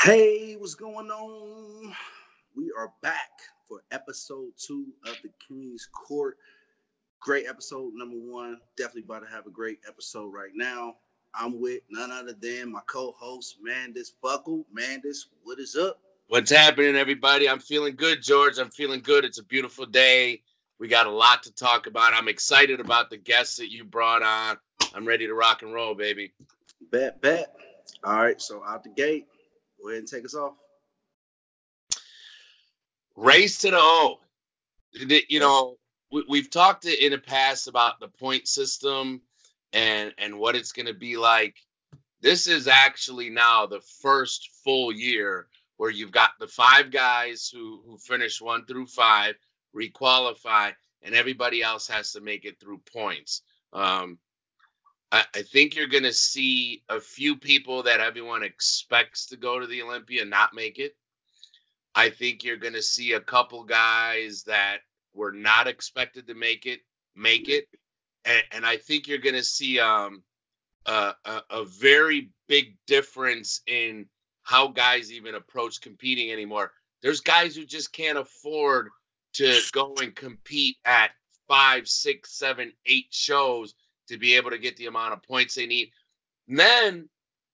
Hey, what's going on? We are back for episode 2 of the King's Court. Great episode, number 1. Definitely about to have a great episode right now. I'm with none other than my co-host, Mandus Buckle. Mandus, what is up? What's happening, everybody? I'm feeling good, George. I'm feeling good. It's a beautiful day. We got a lot to talk about. I'm excited about the guests that you brought on. I'm ready to rock and roll, baby. Bet. All right, so out the gate, go ahead and take us off. Race to the O. You know, we've talked in the past about the point system and what it's going to be like. This is actually now the first full year where you've got the 5 guys who finish 1 through 5, requalify, and everybody else has to make it through points. I think you're going to see a few people that everyone expects to go to the Olympia not make it. I think you're going to see a couple guys that were not expected to make it. And I think you're going to see a very big difference in how guys even approach competing anymore. There's guys who just can't afford to go and compete at 5, 6, 7, 8 shows to be able to get the amount of points they need. And then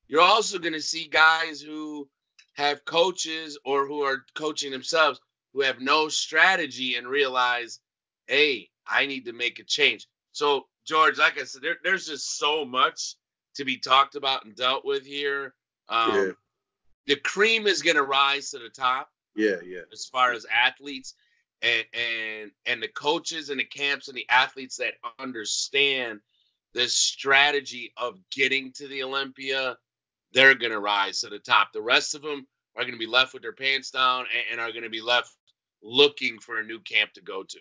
you're also going to see guys who have coaches or who are coaching themselves who have no strategy and realize, hey, I need to make a change. So, George, like I said, there's just so much to be talked about and dealt with here. The cream is going to rise to the top. Yeah. As far as athletes and the coaches and the camps and the athletes that understand the strategy of getting to the Olympia, they're going to rise to the top. The rest of them are going to be left with their pants down and are going to be left looking for a new camp to go to.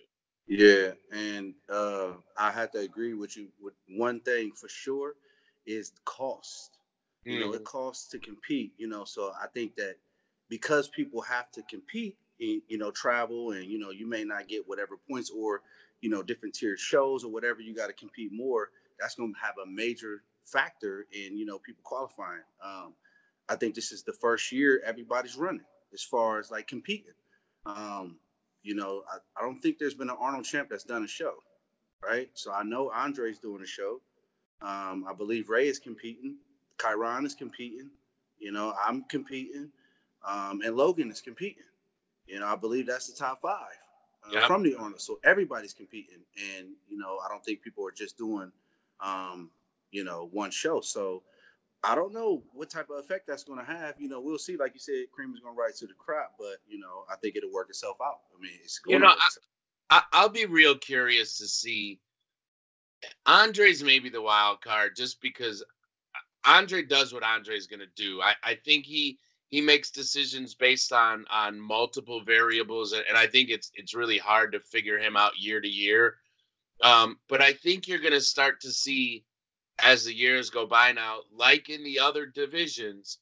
Yeah, and I have to agree with you with one thing for sure is cost. You know, it costs to compete, so I think that because people have to compete, travel and, you may not get whatever points or, different tiered shows or whatever, you got to compete more. That's going to have a major factor in, people qualifying. I think this is the first year everybody's running as far as like competing. I don't think there's been an Arnold champ that's done a show, right? So I know Andre's doing a show. I believe Ray is competing. Chiron is competing. I'm competing. And Logan is competing. I believe that's the top 5 from the Arnold. So everybody's competing. And, I don't think people are just doing, one show. So I don't know what type of effect that's going to have. We'll see. Like you said, cream is going to rise to the crop, but I think it'll work itself out. I mean, it's going to. I'll be real curious to see. Andre's maybe the wild card, just because Andre does what Andre's going to do. I think he makes decisions based on multiple variables, and I think it's really hard to figure him out year to year. But I think you're going to start to see, as the years go by now, like in the other divisions,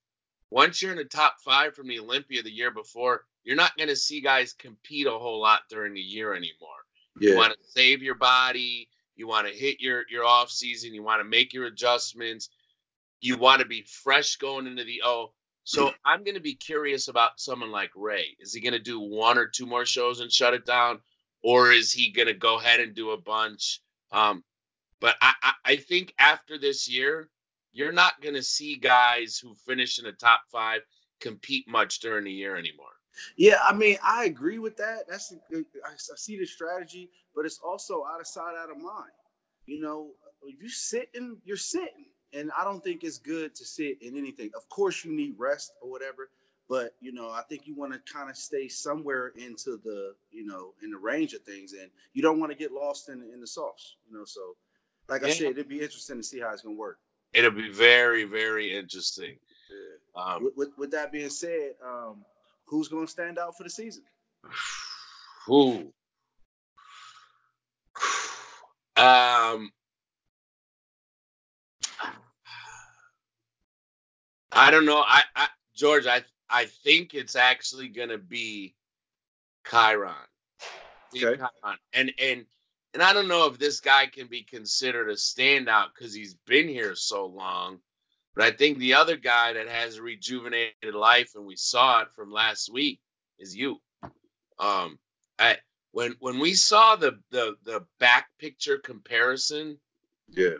once you're in the top 5 from the Olympia the year before, you're not going to see guys compete a whole lot during the year anymore. Yeah. You want to save your body. You want to hit your off season. You want to make your adjustments. You want to be fresh going into the O. So I'm going to be curious about someone like Ray. Is he going to do 1 or 2 more shows and shut it down? Or is he going to go ahead and do a bunch? But I think after this year, you're not going to see guys who finish in the top 5 compete much during the year anymore. Yeah, I mean, I agree with that. I see the strategy, but it's also out of sight, out of mind. If you're sitting, you're sitting. And I don't think it's good to sit in anything. Of course, you need rest or whatever. But, I think you want to kind of stay somewhere into the, in the range of things. And you don't want to get lost in the sauce, So, like I said, it'd be interesting to see how it's going to work. It'll be very, very interesting. Yeah. With that being said, who's going to stand out for the season? Who? I don't know. George, I think it's actually going to be Chiron. Okay. Chiron. And I don't know if this guy can be considered a standout because he's been here so long. But I think the other guy that has a rejuvenated life, and we saw it from last week, is you. When we saw the back picture comparison, yeah,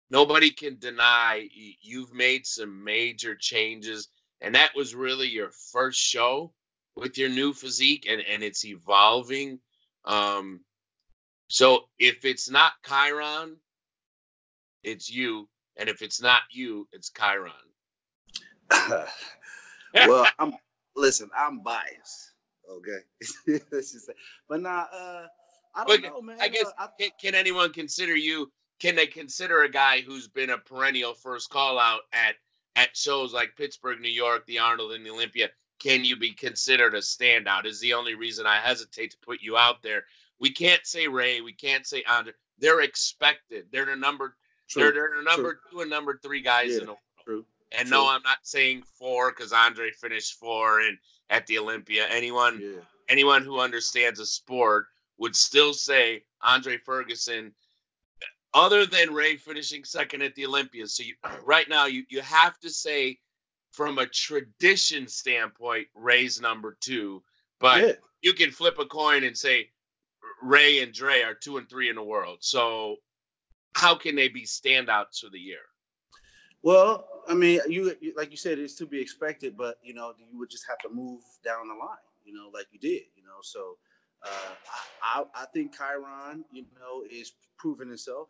nobody can deny you've made some major changes, and that was really your first show with your new physique, and it's evolving. So if it's not Chiron, it's you, and if it's not you, it's Chiron. well, I'm biased. Okay, let's just say, but nah, I don't know, man. I guess can anyone consider you? Can they consider a guy who's been a perennial first call out at shows like Pittsburgh, New York, the Arnold, and the Olympia? Can you be considered a standout? Is the only reason I hesitate to put you out there. We can't say Ray. We can't say Andre. They're expected. They're the number. True, they're the number true. 2 and number 3 guys in the world. True. And True. no, I'm not saying 4 because Andre finished 4 and at the Olympia. Anyone who understands a sport would still say Andre Ferguson, other than Ray finishing 2nd at the Olympia. So right now, you have to say, from a tradition standpoint, Ray's number 2. But you can flip a coin and say Ray and Dre are 2 and 3 in the world. So how can they be standouts for the year? Well, I mean, you like you said, it's to be expected, but you would just have to move down the line, like you did, So I think Chiron, is proving himself,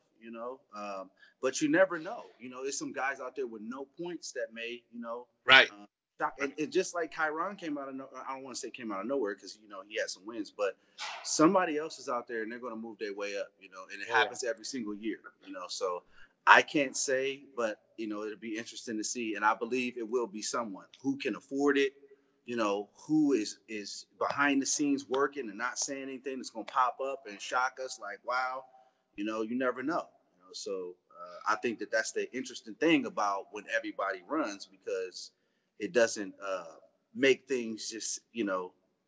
but you never know. There's some guys out there with no points that may, right. And just like Chiron came out of I don't want to say came out of nowhere because he had some wins, but somebody else is out there and they're going to move their way up, and it happens every single year, So I can't say, but it'll be interesting to see, and I believe it will be someone who can afford it, who is behind the scenes working and not saying anything that's going to pop up and shock us like, wow, you never know. So I think that's the interesting thing about when everybody runs, because it doesn't make things just,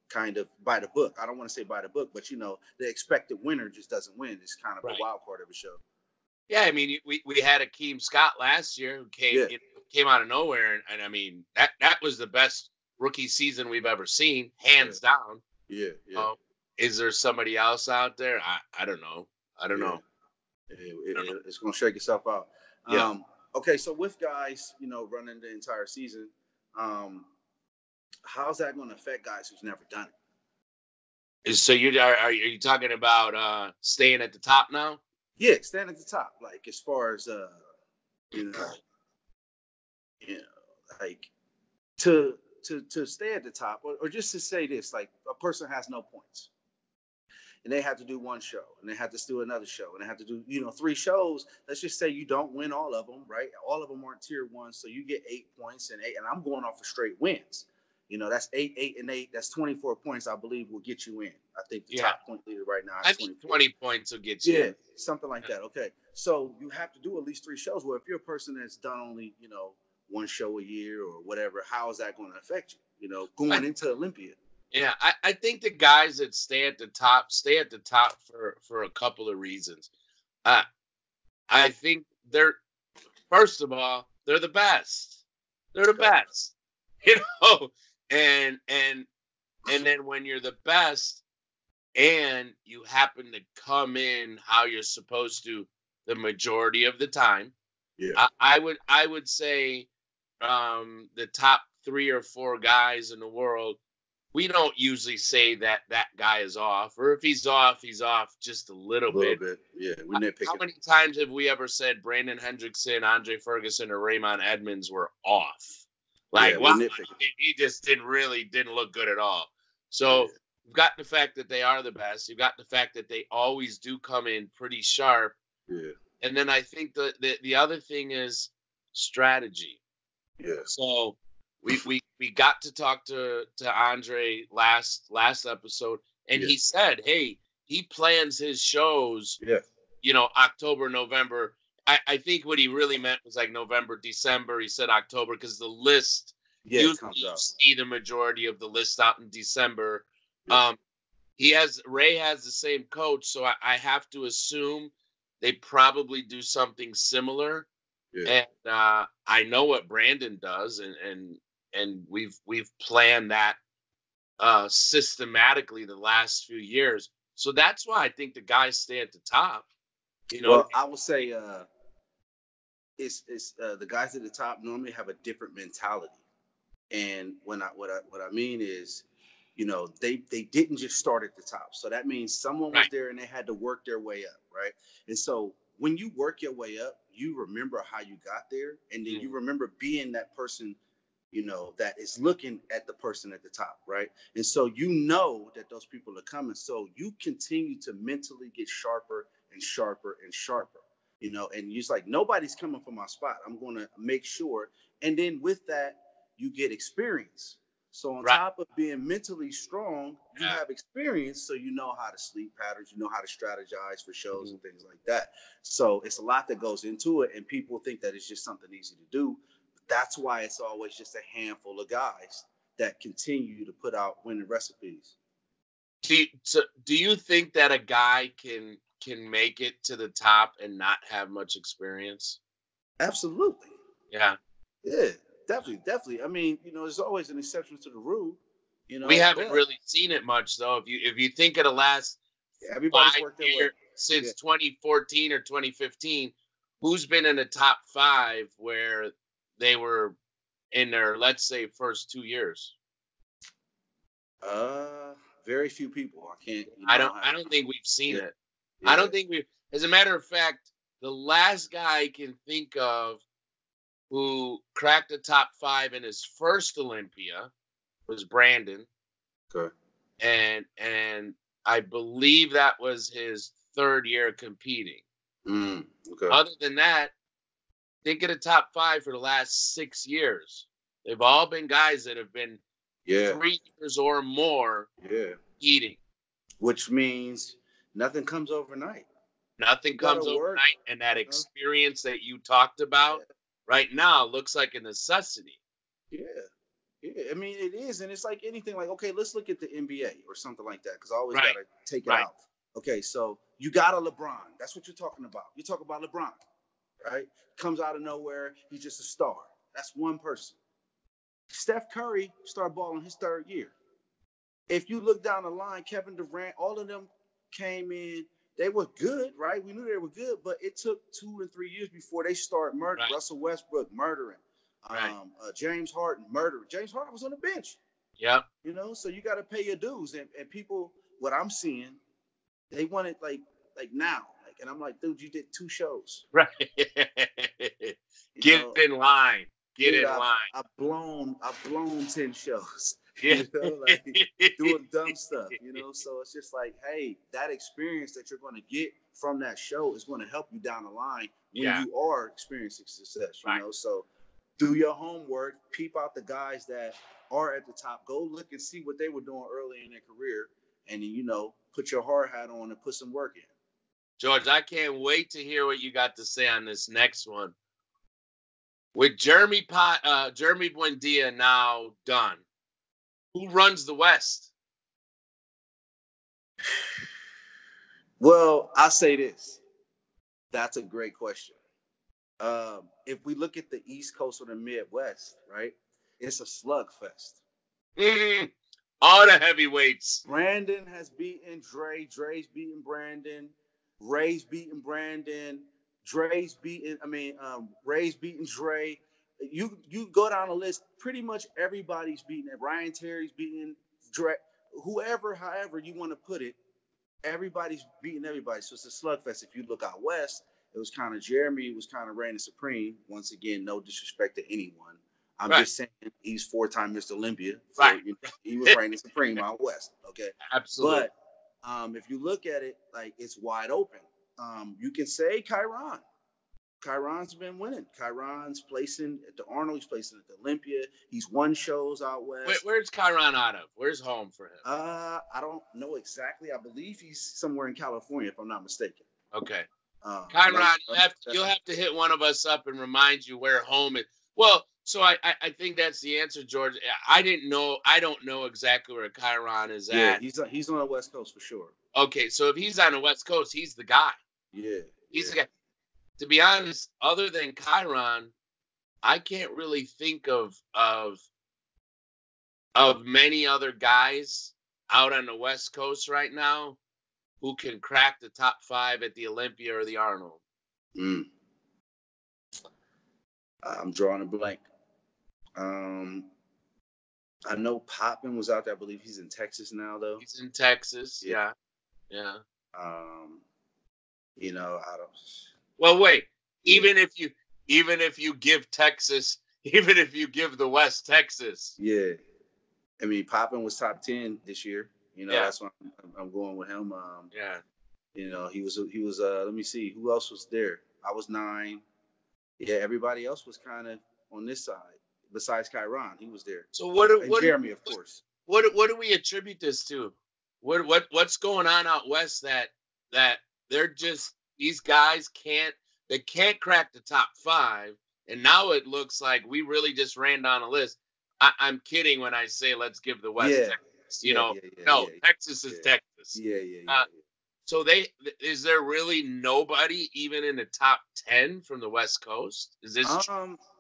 kind of by the book. I don't want to say by the book, but, the expected winner just doesn't win. It's kind of a wild card of a show. Yeah, I mean, we had Akeem Scott last year who came out of nowhere, and I mean that was the best rookie season we've ever seen, hands down. Yeah. Is there somebody else out there? I don't know. I don't know. It's going to shake itself out. Yeah. Okay, so with guys, running the entire season, how's that going to affect guys who's never done it? So are you talking about staying at the top now? Yeah, staying at the top. Like as far as like to stay at the top, or just to say this, like a person has no points, and they have to do one show, and they have to do another show, and they have to do 3 shows. Let's just say you don't win all of them, right? All of them aren't tier 1, so you get 8 points and I'm going off of straight wins. That's 8 and 8. That's 24 points, I believe, will get you in. I think the top point leader right now is 20 points will get you in. Something like that. Okay. So you have to do at least 3 shows. Well, if you're a person that's done only, 1 show a year or whatever, how is that going to affect you, going into Olympia? Yeah, I think the guys that stay at the top for a couple of reasons. I think first of all, they're the best. They're the best. And then when you're the best and you happen to come in how you're supposed to the majority of the time, I would say the top 3 or 4 guys in the world, we don't usually say that guy is off, or if he's off just a little bit. Yeah, we nitpick. How many times have we ever said Brandon Hendrickson, Andre Ferguson, or Raymond Edmonds were off? Like, he just didn't look good at all. So you've got the fact that they are the best. You've got the fact that they always do come in pretty sharp. Yeah. And then I think the other thing is strategy. Yeah. So we got to talk to Andre last episode, and he said, hey, he plans his shows, October, November. I think what he really meant was like November, December. He said October because the list, you see the majority of the list out in December. Yeah. Ray has the same coach, so I have to assume they probably do something similar. And I know what Brandon does, and we've planned that systematically the last few years. So that's why I think the guys stay at the top. You know, well, I would say it's the guys at the top normally have a different mentality. And what I mean is, they didn't just start at the top. So that means someone was there and they had to work their way up, right? And so when you work your way up, you remember how you got there, and then you remember being that person, that is looking at the person at the top, right? And so that those people are coming. So you continue to mentally get sharper and sharper and sharper, and you're like, nobody's coming for my spot. I'm going to make sure. And then with that, you get experience. So on top of being mentally strong, you have experience, so you know how to sleep patterns, you know how to strategize for shows and things like that. So it's a lot that goes into it, and people think that it's just something easy to do. That's why it's always just a handful of guys that continue to put out winning recipes. Do you think that a guy can make it to the top and not have much experience? Absolutely. Yeah. Yeah. Definitely. I mean, there's always an exception to the rule. We haven't really seen it much, though. If you think of the last everybody's worked their way since 2014 or 2015, who's been in the top 5 where they were in their, let's say, first 2 years? Very few people. I can't. I don't think we've seen it. Yeah. I don't think we've. As a matter of fact, the last guy I can think of who cracked the top 5 in his first Olympia was Brandon. Okay. And I believe that was his 3rd year competing. Okay. Other than that, think of the top 5 for the last 6 years. They've all been guys that have been 3 years or more eating. Which means nothing comes overnight. Nothing comes overnight. And that experience that you talked about right now looks like a necessity. Yeah. I mean, it is. And it's like anything, like, okay, let's look at the NBA or something like that, because I always got to take it out. Okay, so you got a LeBron. That's what you're talking about. You talk about LeBron, right? Comes out of nowhere. He's just a star. That's one person. Steph Curry started balling his 3rd year. If you look down the line, Kevin Durant, all of them came in. They were good, right? We knew they were good, but it took 2 and 3 years before they started murdering. Russell Westbrook murdering. James Harden murdering. James Harden was on the bench. Yeah. So you got to pay your dues. And people, what I'm seeing, they want it like now. And I'm like, dude, you did 2 shows. Right. Get in line. Get in line. I've blown 10 shows. Yeah. Doing dumb stuff, So it's just like, hey, that experience that you're going to get from that show is going to help you down the line when you are experiencing success, So do your homework, peep out the guys that are at the top, go look and see what they were doing early in their career, and then, put your hard hat on and put some work in. George, I can't wait to hear what you got to say on this next one. With Jeremy Buendia now done, who runs the West? Well, I'll say this. That's a great question. If we look at the East Coast or the Midwest, right, it's a slugfest. All the heavyweights. Brandon has beaten Dre. Dre's beaten Brandon. Ray's beaten Brandon. Ray's beaten Dre. You go down the list, pretty much everybody's beaten it. Ryan Terry's beaten Dre. However you want to put it, everybody's beating everybody. So it's a slugfest. If you look out west, it was kind of Jeremy was kind of reigning supreme. Once again, no disrespect to anyone. I'm just saying he's 4-time Mr. Olympia. So, he was reigning supreme out west. Okay. Absolutely. But if you look at it, like, it's wide open. You can say Chiron. Chiron's been winning. Chiron's placing at the Arnold. He's placing at the Olympia. He's won shows out west. Where's Chiron out of? Where's home for him? I don't know exactly. I believe he's somewhere in California, if I'm not mistaken. Okay. Chiron, you'll have to hit one of us up and remind you where home is. Well, so I think that's the answer, George. I don't know exactly where Chiron is at. Yeah, he's on the West Coast for sure. Okay, so if he's on the West Coast, he's the guy. Yeah. He's the guy. to be honest, other than Chiron, I can't really think of many other guys out on the West Coast right now who can crack the top 5 at the Olympia or the Arnold. I'm drawing a blank. I know Poppin was out there. I believe he's in Texas now, though. He's in Texas. Yeah. You know, I don't. Well, wait. Even if you give Texas, even if you give the West Texas. Yeah. I mean, Poppin was top 10 this year. You know, that's why I'm going with him. You know, he was. Let me see, who else was there? I was 9. Yeah, everybody else was kind of on this side. Besides Chiron, he was there. So Jeremy, of course. What do we attribute this to? What's going on out west that they're just, these guys can't crack the top 5, and now it looks like we really just ran down a list. I'm kidding when I say let's give the West Texas. Texas is Texas. So is there really nobody even in the top 10 from the West Coast? Is this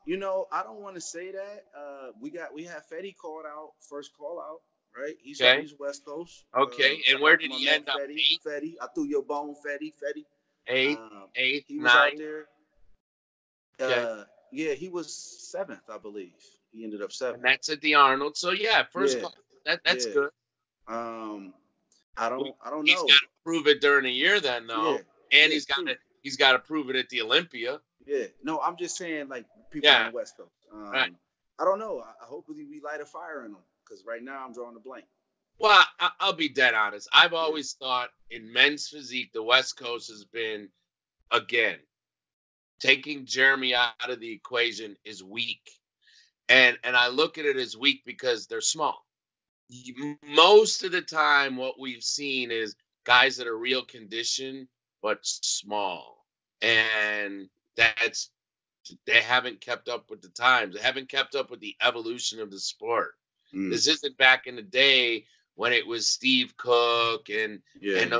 you know, I don't want to say that. We have Fetty called out, first call out, right? He's West Coast. Okay, and where did he end up? Fetty. I threw your bone, Fetty. 8th, he was 9th. out there. Yeah, he was 7th, I believe. He ended up 7th. And that's at the Arnold. So first call. That's good. I don't know. He's got to prove it during the year, then, though, and he's got to prove it at the Olympia. Yeah, no, I'm just saying, like, people on the West Coast. Right. I don't know. I hope we light a fire in them, because right now I'm drawing a blank. Well, I'll be dead honest. I've always thought in men's physique, the West Coast has been, again, taking Jeremy out of the equation is weak, and I look at it as weak because they're small. Most of the time, what we've seen is guys that are real condition but small, and they haven't kept up with the times. They haven't kept up with the evolution of the sport. This isn't back in the day when it was Steve Cook and guys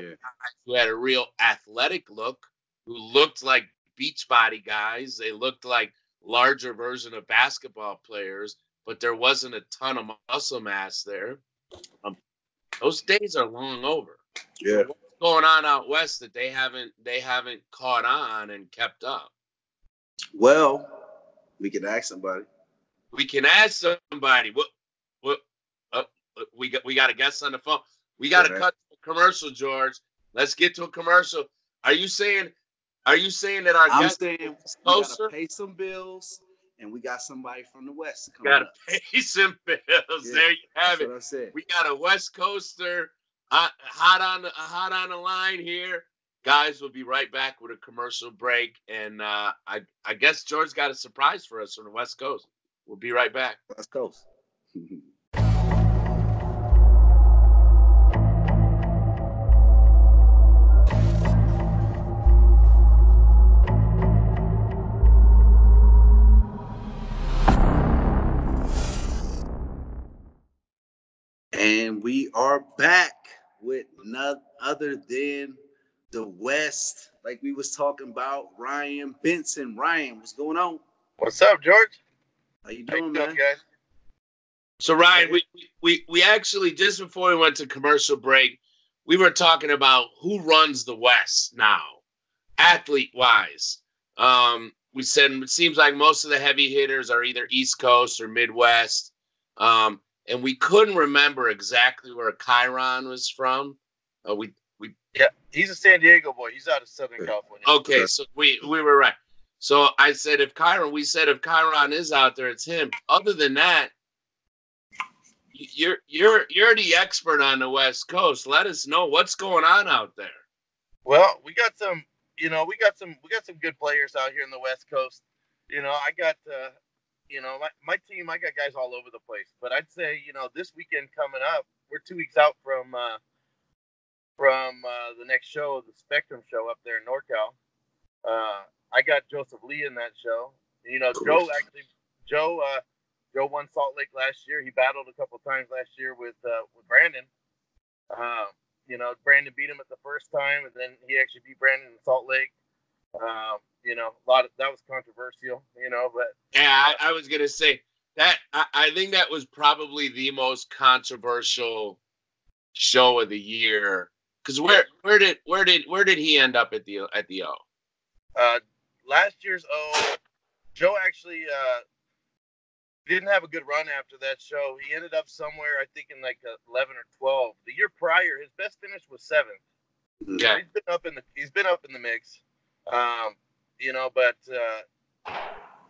who had a real athletic look, who looked like Beachbody guys. They looked like larger version of basketball players, but there wasn't a ton of muscle mass there. Those days are long over. Yeah. So what's going on out west that they haven't caught on and kept up? Well, we can ask somebody. We can ask somebody. What? We got a guest on the phone. We got to cut to a commercial, George. Let's get to a commercial. Are you saying that our guest is closer? We got to pay some bills, and we got somebody from the West coming up. Got to pay some bills. Yeah, there you have it. What I said. We got a West Coaster hot on the line here. Guys, we'll be right back with a commercial break. And I guess George got a surprise for us from the West Coast. We'll be right back. West Coast. And we are back with none other than the West, like we was talking about, Ryan Bentson. Ryan, what's going on? What's up, George? How you doing, man? Guys? So, Ryan, we actually, just before we went to commercial break, we were talking about who runs the West now, athlete-wise. We said it seems like most of the heavy hitters are either East Coast or Midwest. And we couldn't remember exactly where Chiron was from. Yeah, he's a San Diego boy. He's out of Southern California. Okay, so we were right. So I said if Chiron is out there, it's him. Other than that, you're the expert on the West Coast. Let us know what's going on out there. Well, we got some good players out here in the West Coast. I got my team, I got guys all over the place. But I'd say, this weekend coming up, we're 2 weeks out from the next show, the Spectrum show up there in NorCal. I got Joseph Lee in that show. Cool. Joe won Salt Lake last year. He battled a couple times last year with Brandon. Brandon beat him at the first time, and then he actually beat Brandon in Salt Lake. that was controversial, but yeah, I was gonna say that I think that was probably the most controversial show of the year. Because where did he end up at the O? Last year's O, Joe actually didn't have a good run after that show. He ended up somewhere, I think, in like 11 or 12. The year prior, his best finish was 7th. Yeah, he's been up in the mix, but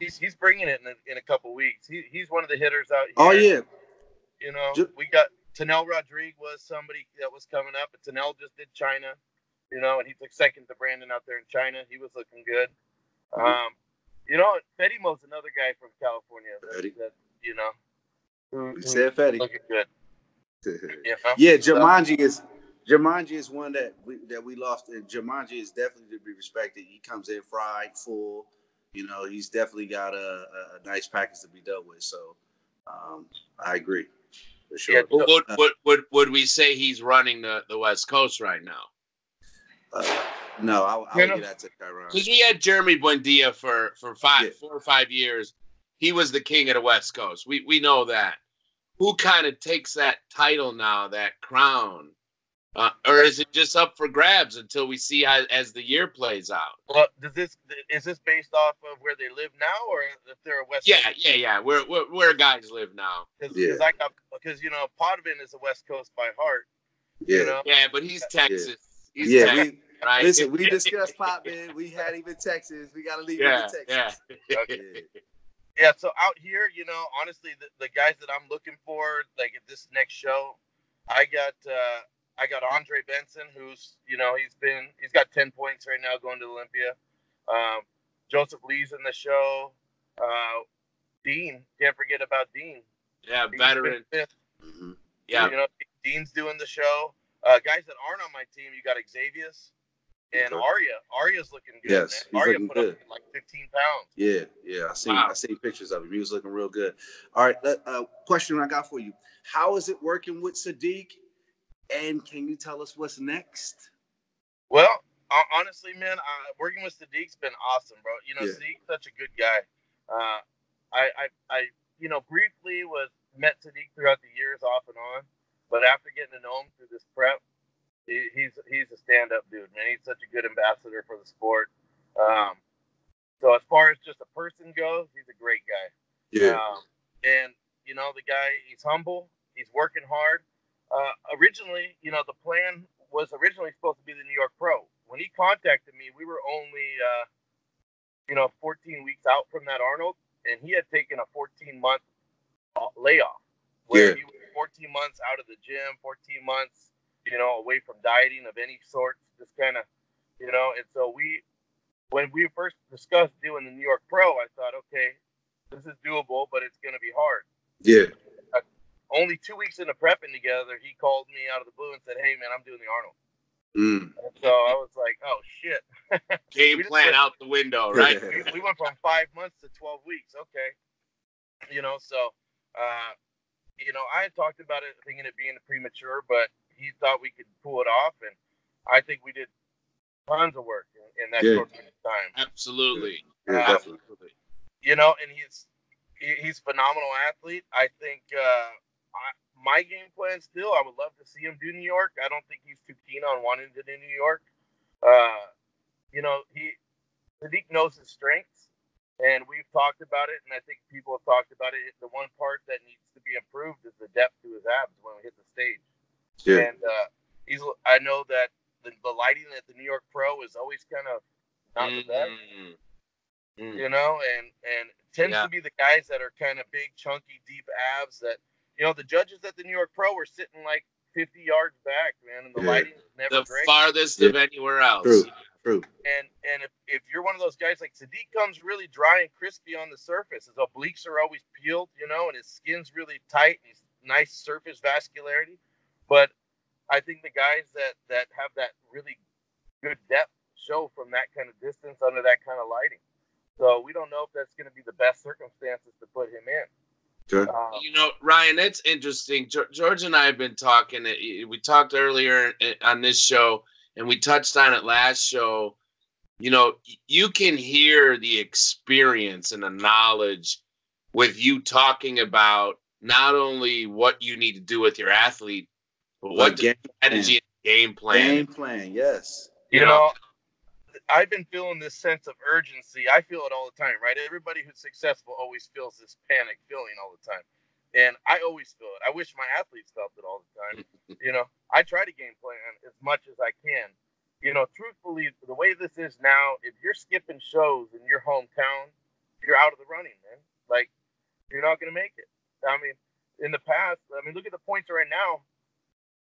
he's bringing it in a couple weeks. He's one of the hitters out here. Oh yeah, we got Tanel Rodriguez was somebody that was coming up, but Tanel just did China, and he took second to Brandon out there in China. He was looking good. Fetty Mo's another guy from California who said Fetty looking good. Yeah, Jumanji is one that we lost, and Jumanji is definitely to be respected. He comes in fried, full. He's definitely got a nice package to be dealt with. So, I agree for sure. Yeah, would we say he's running the West Coast right now? No, I would get that to Chiron. Because we had Jeremy Buendia for 4 or 5 years. He was the king of the West Coast. We know that. Who kind of takes that title now, that crown? Or is it just up for grabs until we see as the year plays out? Well, is this based off of where they live now, or if they're a West Coast? Yeah. Where guys live now? Because Potvin is a West Coast by heart. Yeah, yeah, but he's Texas. Yeah. He's Texas, right? Listen, we discussed Poppin. We had even Texas. We got to leave it to Texas. Yeah, so out here, honestly, the guys that I'm looking for, like at this next show, I got Andre Benson, who's he's got 10 points right now going to Olympia. Joseph Lee's in the show. Dean, can't forget about Dean. Yeah, veteran. Mm-hmm. Yeah, Dean's doing the show. Guys that aren't on my team, you got Xavier's and Arya. Arya's looking good. Yes, man. he's Arya looking put good. up like 15 pounds. Yeah. I seen pictures of him. He was looking real good. All right, question I got for you: how is it working with Sadiq? And can you tell us what's next? Well, honestly, man, working with Sadiq's been awesome, bro. Sadiq's such a good guy. I briefly met Sadiq throughout the years off and on, but after getting to know him through this prep, he's a stand-up dude, man. He's such a good ambassador for the sport. So as far as just a person goes, he's a great guy. Yeah. And the guy, he's humble. He's working hard. Originally, the plan was originally supposed to be the New York Pro. When he contacted me, we were only 14 weeks out from that Arnold, and he had taken a 14-month layoff where he was 14 months out of the gym, 14 months, away from dieting of any sort, just kind of, and so when we first discussed doing the New York Pro, I thought, okay, this is doable, but it's going to be hard. Yeah. Only 2 weeks into prepping together, he called me out of the blue and said, "Hey, man, I'm doing the Arnold." And so I was like, "Oh shit!" Game plan out the window, right? We went from 5 months to 12 weeks. Okay, so I had talked about it, thinking it being premature, but he thought we could pull it off, and I think we did tons of work in that short period of time. Absolutely, definitely. And he's a phenomenal athlete. I think. My game plan still, I would love to see him do New York. I don't think he's too keen on wanting to do New York. Sadiq knows his strengths, and we've talked about it, and I think people have talked about it. The one part that needs to be improved is the depth to his abs when we hit the stage. Yeah. And I know that the lighting at the New York Pro is always kind of not the best. And it tends to be the guys that are kind of big, chunky, deep abs that, the judges at the New York Pro were sitting like 50 yards back, man, and the lighting was never great. The farthest of anywhere else. True. And if you're one of those guys, like Sadiq comes really dry and crispy on the surface. His obliques are always peeled, and his skin's really tight. And he's nice surface vascularity. But I think the guys that have that really good depth show from that kind of distance under that kind of lighting. So we don't know if that's going to be the best circumstances to put him in. Sure. Ryan, that's interesting. George and I have been talking. We talked earlier on this show, and we touched on it last show. you know, you can hear the experience and the knowledge with you talking about not only what you need to do with your athlete, but what the strategy and game plan. Game plan, yes. You know, I've been feeling this sense of urgency. I feel it all the time, right? Everybody who's successful always feels this panic feeling all the time. And I always feel it. I wish my athletes felt it all the time. You know, I try to game plan as much as I can. You know, truthfully, the way this is now, if you're skipping shows in your hometown, you're out of the running, man. Like, you're not going to make it. I mean, in the past, I mean, look at the points right now.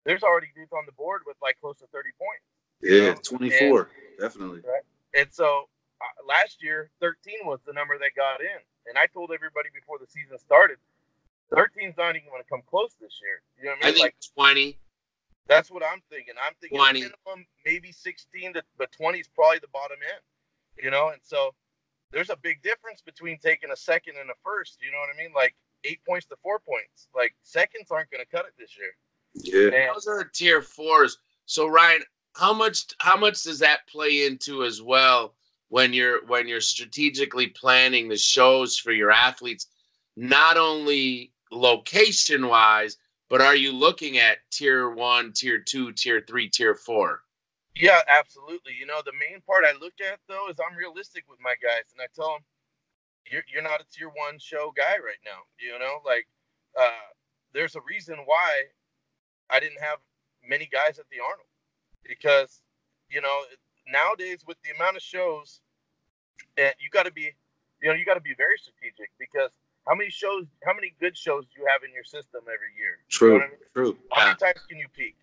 There's already dudes on the board with like close to 30 points. Yeah, 24, definitely. Right. And so last year, 13 was the number that got in. And I told everybody before the season started, 13's not even going to come close this year. You know what I mean? I think like 20. That's what I'm thinking. I'm thinking 20. Minimum, maybe 16, but 20 is probably the bottom end. You know, and so there's a big difference between taking a second and a first. You know what I mean? Like 8 points to 4 points. Like seconds aren't going to cut it this year. Yeah. And those are tier 4s. So Ryan, how much does that play into as well when you're strategically planning the shows for your athletes, not only location wise, but are you looking at tier 1, tier 2, tier 3, tier 4? Yeah, absolutely. You know, the main part I look at though is I'm realistic with my guys, and I tell them you're not a tier 1 show guy right now. You know, like there's a reason why I didn't have many guys at the Arnold, because, you know, nowadays with the amount of shows, you got to be very strategic, because how many good shows do you have in your system every year? True, you know what I mean? True. How many times can you peak?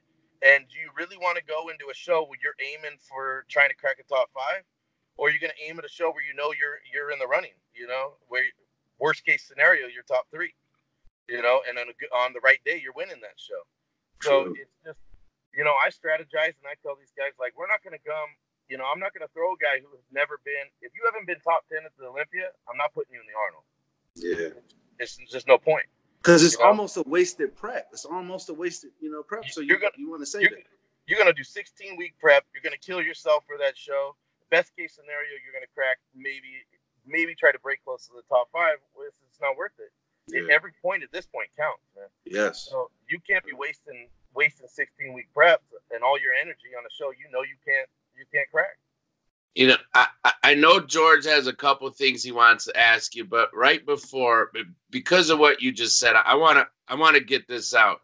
And do you really want to go into a show where you're aiming for trying to crack a top 5, or are you going to aim at a show where you know you're in the running? You know, where worst case scenario you're top 3. You know, and on the right day you're winning that show. So It's just, you know, I strategize and I tell these guys, like, we're not going to come, you know, I'm not going to throw a guy who has never been, if you haven't been top 10 at the Olympia, I'm not putting you in the Arnold. Yeah. It's just no point. Because it's almost a wasted prep. It's almost a wasted, prep. So you want to say that. You're going to do 16-week prep. You're going to kill yourself for that show. Best case scenario, you're going to crack, maybe try to break close to the top 5. It's not worth it. Yeah. Every point at this point counts, man. Yes. So you can't be wasting 16-week preps and all your energy on a show you can't crack. You know, I know George has a couple of things he wants to ask you, but right before, because of what you just said, I want to get this out.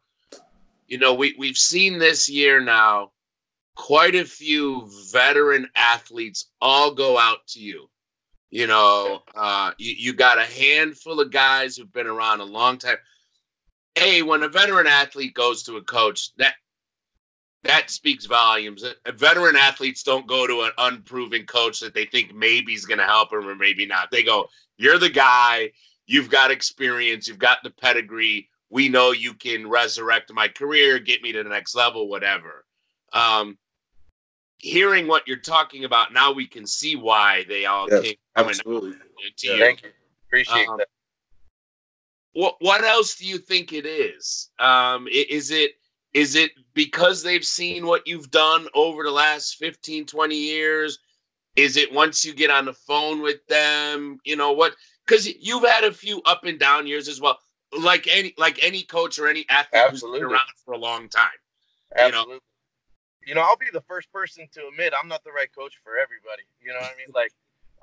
You know, we've seen this year now quite a few veteran athletes all go out to you. You know, you got a handful of guys who've been around a long time. When a veteran athlete goes to a coach, that speaks volumes. Veteran athletes don't go to an unproven coach that they think maybe is going to help them or maybe not. They go, you're the guy. You've got experience. You've got the pedigree. We know you can resurrect my career, get me to the next level, whatever. Hearing what you're talking about now, we can see why they all came coming to you. Thank you. Appreciate that. What else do you think it is? Is it because they've seen what you've done over the last 15, 20 years? Is it once you get on the phone with them, you know what? Because you've had a few up and down years as well, like any coach or any athlete who's been around for a long time. Absolutely. You know, I'll be the first person to admit I'm not the right coach for everybody. You know what I mean? Like,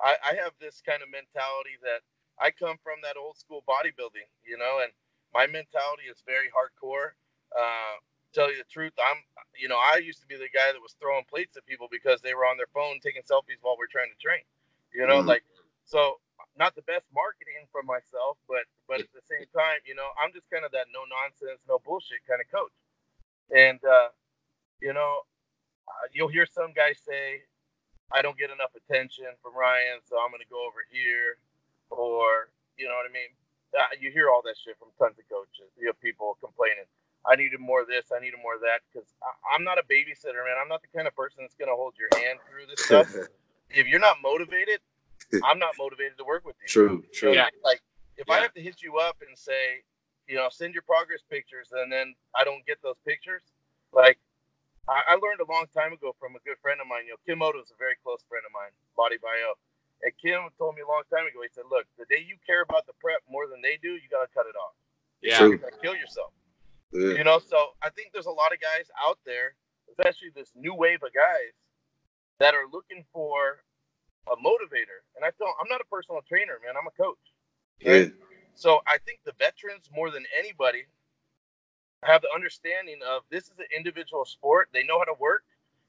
I have this kind of mentality that I come from that old school bodybuilding, you know, and my mentality is very hardcore. Tell you the truth, I used to be the guy that was throwing plates at people because they were on their phone taking selfies while we're trying to train. You know, so not the best marketing for myself, but at the same time, you know, I'm just kind of that no nonsense, no bullshit kind of coach. And, you know, you'll hear some guys say, I don't get enough attention from Ryan, so I'm going to go over here. Or, you know what I mean? You hear all that shit from tons of coaches. You have people complaining, I needed more of this, I needed more of that. Because I'm not a babysitter, man. I'm not the kind of person that's going to hold your hand through this stuff. If you're not motivated, I'm not motivated to work with you. True. Yeah. Like, if I have to hit you up and say, you know, send your progress pictures, and then I don't get those pictures, like, I learned a long time ago from a good friend of mine. Kim Odo is a very close friend of mine, Body Bio. And Kim told me a long time ago, he said, look, the day you care about the prep more than they do, you got to cut it off. Yeah. You're going to kill yourself. Yeah. So I think there's a lot of guys out there, especially this new wave of guys, that are looking for a motivator. And I'm not a personal trainer, man. I'm a coach. Right? Yeah. So I think the veterans, more than anybody, have the understanding of this is an individual sport. They know how to work.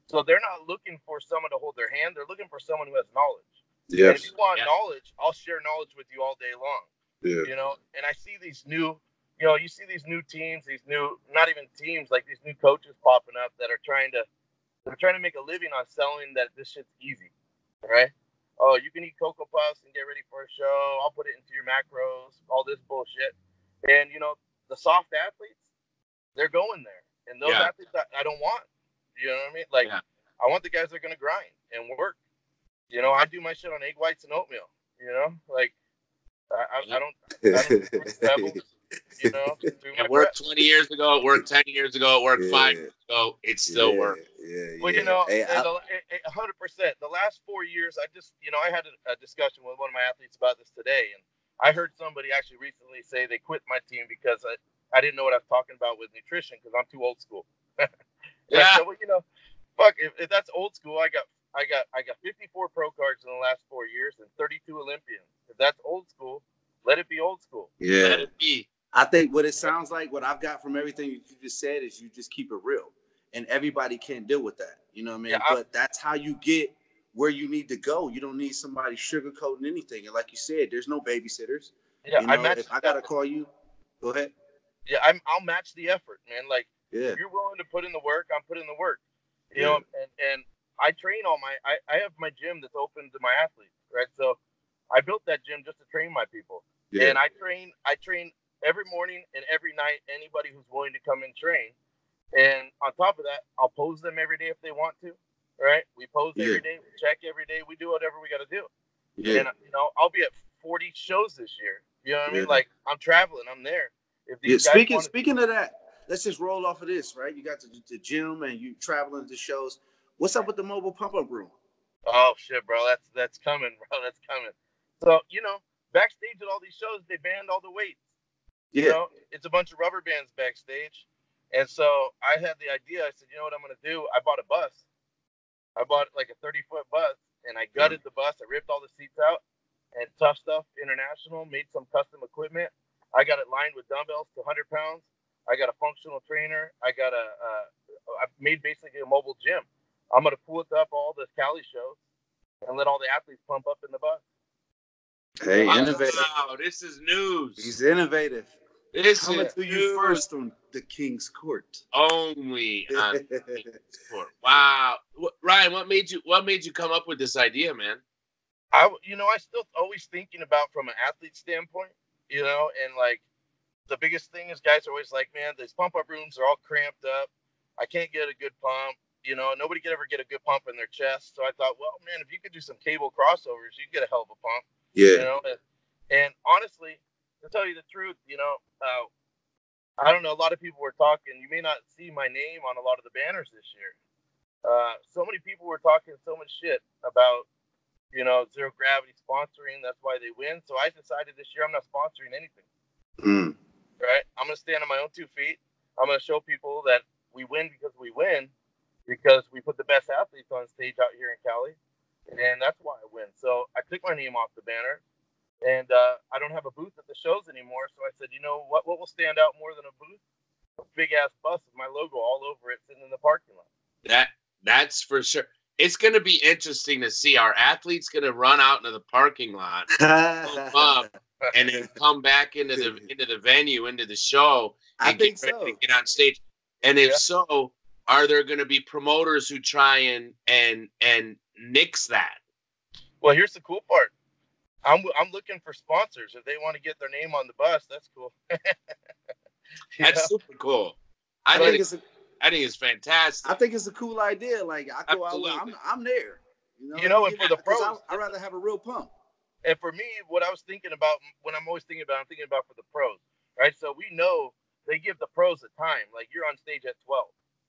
So they're not looking for someone to hold their hand. They're looking for someone who has knowledge. Yes. And if you want knowledge, I'll share knowledge with you all day long. Yeah. And I see these new, you see these new teams, these new, not even teams, like these new coaches popping up that are trying to make a living on selling that this shit's easy, right? Oh, you can eat Cocoa Puffs and get ready for a show. I'll put it into your macros, all this bullshit. And, the soft athletes, they're going there. And those athletes I don't want. You know what I mean? Like, I want the guys that are going to grind and work. I do my shit on egg whites and oatmeal. Like, I don't pebbles, It worked 20 years ago. It worked 10 years ago. It worked 5 years ago. It still works. Yeah. Well, 100%. The last 4 years, I just, I had a discussion with one of my athletes about this today. And I heard somebody actually recently say they quit my team because I didn't know what I was talking about with nutrition because I'm too old school. Yeah. I said, well, fuck, if that's old school, I got 54 pro cards in the last 4 years and 32 Olympians. If that's old school, let it be old school. Yeah. Let it be. I think what it sounds like, what I've got from everything you just said is you just keep it real. And everybody can't deal with that. You know what I mean? Yeah, but that's how you get where you need to go. You don't need somebody sugarcoating anything. And like you said, there's no babysitters. Yeah, if I got to call you, go ahead. Yeah, I'll match the effort, man. Like, if you're willing to put in the work, I'm putting the work. And I train I have my gym that's open to my athletes, right? So I built that gym just to train my people. Yeah. And I train every morning and every night anybody who's willing to come and train. And on top of that, I'll pose them every day if they want to, right? We pose every day, we check every day, we do whatever we got to do. Yeah. And, I'll be at 40 shows this year. You know what I mean? Like, I'm traveling, I'm there. If these guys speaking of that, let's just roll off of this, right? You got the gym and you traveling to shows. What's up with the mobile pump-up room? Oh, shit, bro. That's coming, bro. That's coming. So, backstage at all these shows, they banned all the weights. Yeah. It's a bunch of rubber bands backstage. And so I had the idea. I said, you know what I'm going to do? I bought a bus. I bought like a 30-foot bus, and I gutted the bus. I ripped all the seats out, and Tough Stuff International made some custom equipment. I got it lined with dumbbells to 100 pounds. I got a functional trainer. I made basically a mobile gym. I'm going to pull it up all the Cali shows and let all the athletes pump up in the bus. Hey, innovative. Wow, this is news. He's innovative. This coming to you first on the King's Court. Only on the King's Court. Wow, Ryan, what made you come up with this idea, man? I still always thinking about from an athlete standpoint, and like the biggest thing is guys are always like, man, these pump up rooms are all cramped up. I can't get a good pump. Nobody could ever get a good pump in their chest. So I thought, well, man, if you could do some cable crossovers, you can get a hell of a pump. Yeah. And honestly, to tell you the truth, I don't know. A lot of people were talking. You may not see my name on a lot of the banners this year. So many people were talking so much shit about, Zero Gravity sponsoring. That's why they win. So I decided this year I'm not sponsoring anything. Right? I'm going to stand on my own 2 feet. I'm going to show people that we win because we put the best athletes on stage out here in Cali. And that's why I win. So I took my name off the banner. And I don't have a booth at the shows anymore. So I said, you know what will stand out more than a booth? A big-ass bus with my logo all over it sitting in the parking lot. That's for sure. It's going to be interesting to see. Our athletes going to run out into the parking lot, and then come back into the venue, into the show, and I think so. To get on stage. And if so, are there going to be promoters who try and nix that? Well, here's the cool part. I'm looking for sponsors. If they want to get their name on the bus, that's cool. That's super cool. I think it's fantastic. I think it's a cool idea. Like I go out, I'm there. And for the pros, I'd rather have a real pump. And for me, what I was thinking about, when I'm thinking about for the pros, right? So we know they give the pros a time. Like you're on stage at 12.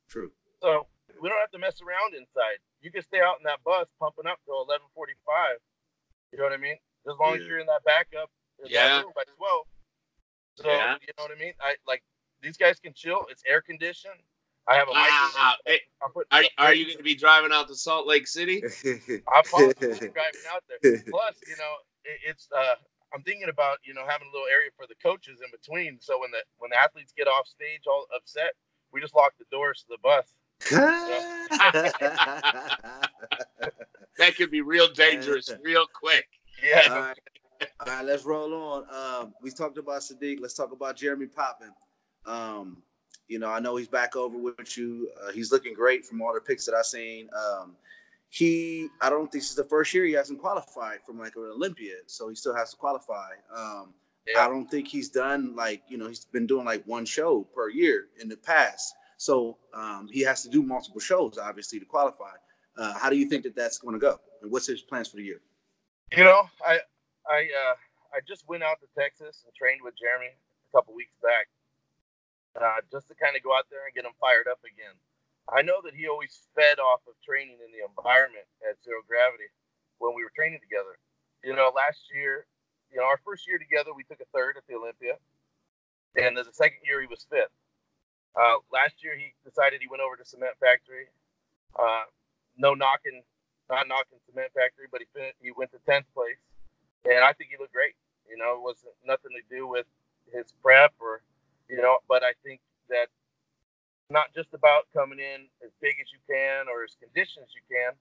True. So We don't have to mess around inside. You can stay out in that bus pumping up till 11:45. You know what I mean? As long as you're in that backup, that room by 12. So you know what I mean? These guys can chill. It's air conditioned. I have a microwave. Are you going to be driving out to Salt Lake City? I'm possibly driving out there. Plus, you know, it's I'm thinking about, you know, having a little area for the coaches in between. So when the athletes get off stage all upset, we just lock the doors to the bus. That could be real dangerous real quick. Yeah. All right, let's roll on. We talked about Sadiq. Let's talk about Jeremy Poppin. You know, I know he's back over with you. He's looking great from all the pics that I've seen. I don't think this is the first year he hasn't qualified from like an Olympia, so he still has to qualify. I don't think he's done he's been doing like one show per year in the past. So he has to do multiple shows, obviously, to qualify. How do you think that's going to go? And what's his plans for the year? You know, I just went out to Texas and trained with Jeremy a couple weeks back, just to kind of go out there and get him fired up again. I know that he always fed off of training in the environment at Zero Gravity when we were training together. You know, last year, you know, our first year together, we took a third at the Olympia, and then the second year he was fifth. Last year he decided he went over to Cement Factory. Not knocking Cement Factory, but he went to 10th place, and I think he looked great. You know, it wasn't nothing to do with his prep or, you know, but I think that not just about coming in as big as you can or as conditioned as you can.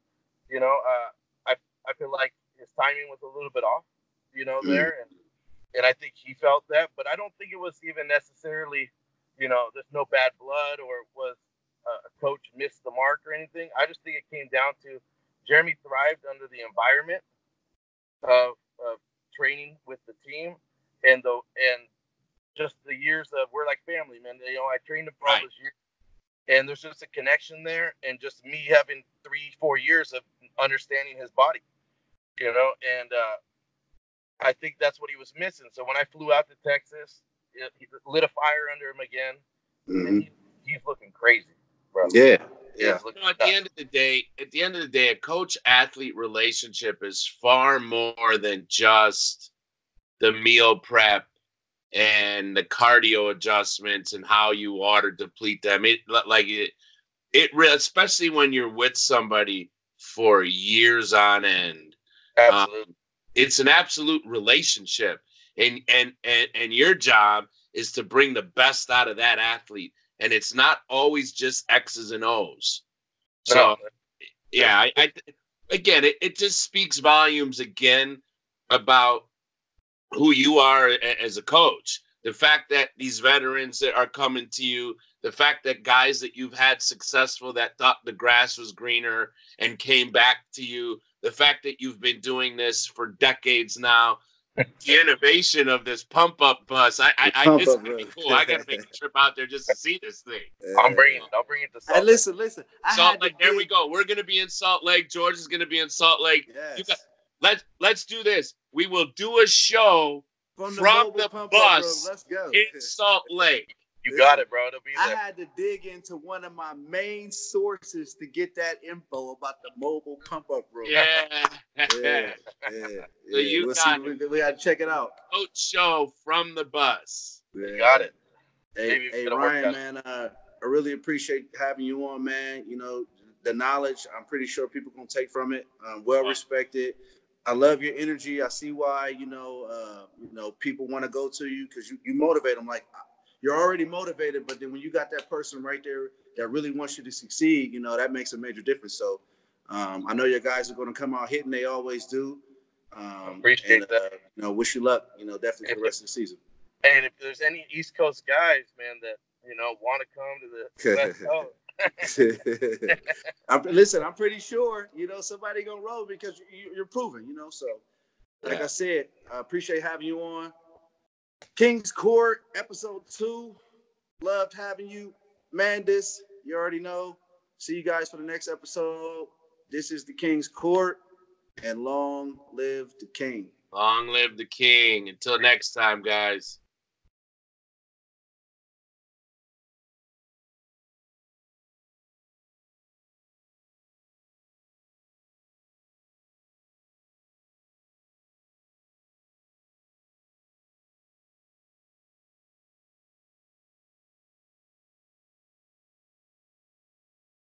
You know, I feel like his timing was a little bit off, you know, there, and I think he felt that, but I don't think it was even necessarily, you know, there's no bad blood or was a coach missed the mark or anything. I just think it came down to Jeremy thrived under the environment of training with the team and just the years of we're like family, man. You know, I trained him for all those years, and there's just a connection there, and just me having 3-4 years of understanding his body, you know, and I think that's what he was missing. So when I flew out to Texas, he lit a fire under him again, and he's looking crazy, bro. Yeah. You know, at the end of the day, a coach-athlete relationship is far more than just the meal prep and the cardio adjustments and how you water deplete them. Especially when you're with somebody for years on end. Absolutely. It's an absolute relationship, and your job is to bring the best out of that athlete. And it's not always just X's and O's. So, it just speaks volumes again about who you are as a coach. The fact that these veterans that are coming to you, the fact that guys that you've had successful that thought the grass was greener and came back to you, the fact that you've been doing this for decades now, the innovation of this pump-up bus. It's gonna be cool. I gotta make a trip out there just to see this thing. I'll bring it to Salt Lake. Listen. Salt Lake. There we go. We're gonna be in Salt Lake. George is gonna be in Salt Lake. Yes. Let's do this. We will do a show from the bus in Salt Lake. You got it, bro. It'll be there. I had to dig into one of my main sources to get that info about the mobile pump-up room. Yeah. So we got to check it out. Coach show from the bus. You got it. Hey Ryan, man, I really appreciate having you on, man. You know, the knowledge, I'm pretty sure people going to take from it. Well respected. I love your energy. I see why, people want to go to you because you motivate them. Like, you're already motivated, but then when you got that person right there that really wants you to succeed, you know, that makes a major difference. So I know your guys are going to come out hitting. They always do. Appreciate that. Wish you luck, definitely for the rest of the season. And if there's any East Coast guys, man, that, want to come to the West Coast. Listen, I'm pretty sure, somebody going to roll because you're proven, so like I said, I appreciate having you on. King's Court, episode 2. Loved having you. Mandus, you already know. See you guys for the next episode. This is the King's Court, and long live the king. Long live the king. Until next time, guys.